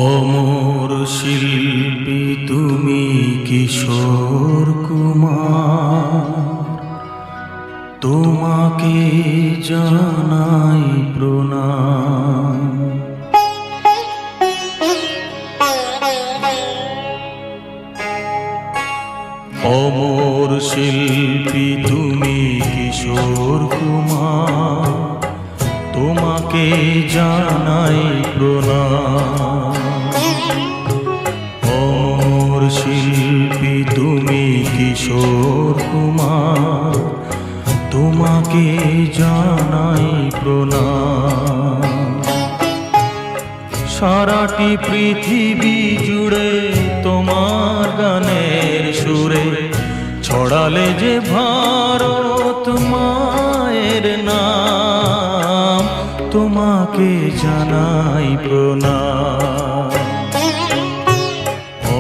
অমর শিল্পী তুমি কিশোর কুমার, তোমাকে জানাই প্রণাম। অমর শিল্পী তুমি কিশোর কুমার, তোমাকে জানাই প্রণাম। অমর শিল্পী তুমি কিশোর কুমার, তোমাকে জানাই প্রণাম। সারাটি পৃথিবী জুড়ে তোমার গানের সুরে ছড়ালে যে ভারত মায়ের নাম, তোমাকে জানাই প্রণাম।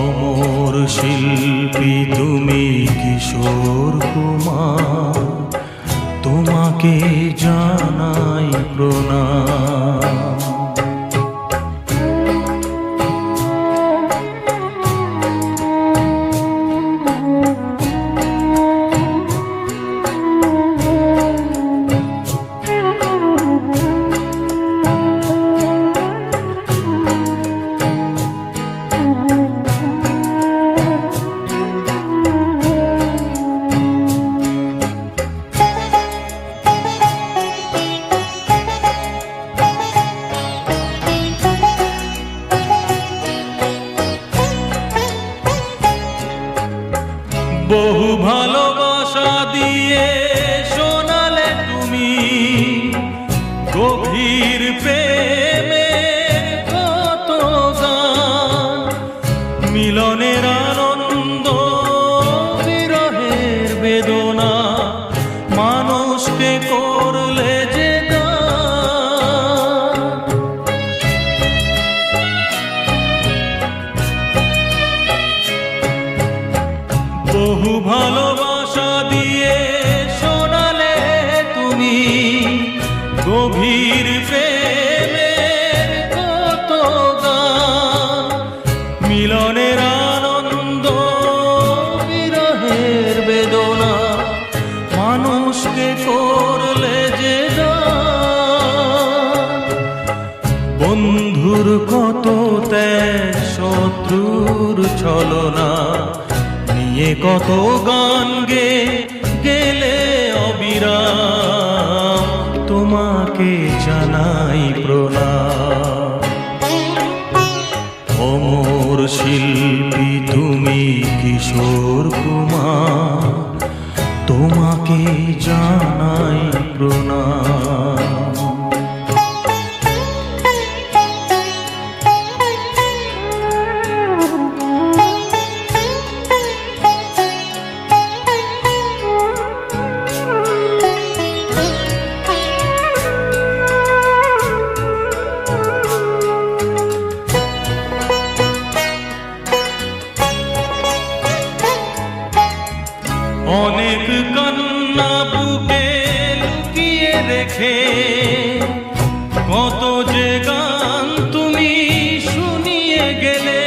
অমর শিল্পী তুমি কিশোর কুমার, তোমাকে জানাই প্রণাম। বহু ভালোবাসা দিয়ে শোনালে তুমি গভীর প্রেমের কত গান, মিলনের আনন্দ বিরহের বেদনা, মানুষকে করলে যে গান। বহু ভালোবাসা দিয়ে শোনালে তুমি গভীর প্রেমের কত গান, মিলনের আনন্দ বিরহের বেদনা, মানুষকে করলে যে গান। বন্ধুর কত ত্যাগ, শত্রুর ছলনা নিয়ে কত গান গেলে অবিরাম, তোমাকে জানাই প্রণাম। অমর শিল্পী তুমি কিশোর কুমার, তোমাকে জানাই প্রণাম। অনেক কান্না বুকে লুকিয়ে রেখে কত যে গান তুমি শুনিয়ে গেলে,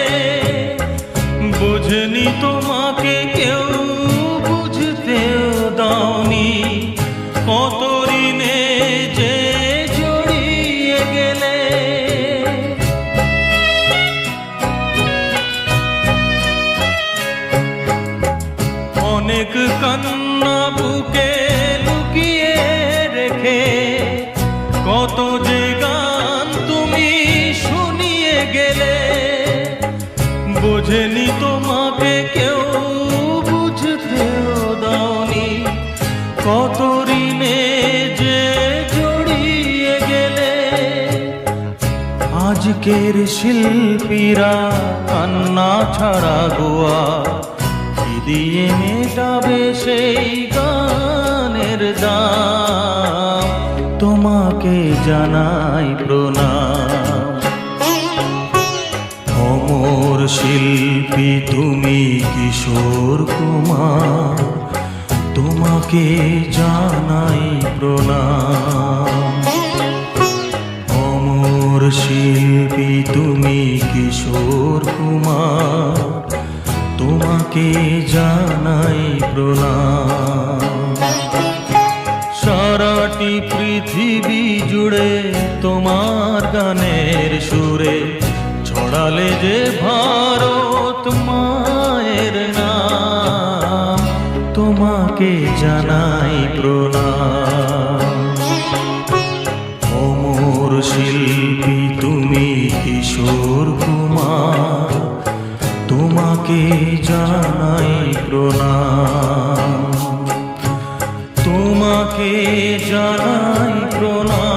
বুঝনি তোমাকে কেউ বুঝতেও দাওনি, কত ঋণে যে জড়িয়ে গেলে। অনেক কান্না বুকে লুকিয়ে রেখে কত যে গান তুমি শুনিয়ে গেলে, বোঝেনি তোমাকে কেউ বুঝতেও দাওনি, কত ঋণে যে জড়িয়ে গেলে। আজকের শিল্পীরা কান্না ছাড়া গোয়া দিয়ে মেটাবে সেই গানের দাম, তোমাকে জানাই প্রণাম। অমর শিল্পী তুমি কিশোর কুমার, তোমাকে জানাই প্রণাম। অমর শিল্পী তুমি কিশোর কুমার, তোমাকে জানাই প্রণাম। সারাটি পৃথিবী জুড়ে তোমার গানের সুরে ছড়ালে যে ভারত মায়ের নাম, তোমাকে জানাই প্রণাম। অমর শিল্পী তুমি কিশোর কুমার, তোমাকে জানাই প্রণাম। তোমাকে জানাই প্রণাম।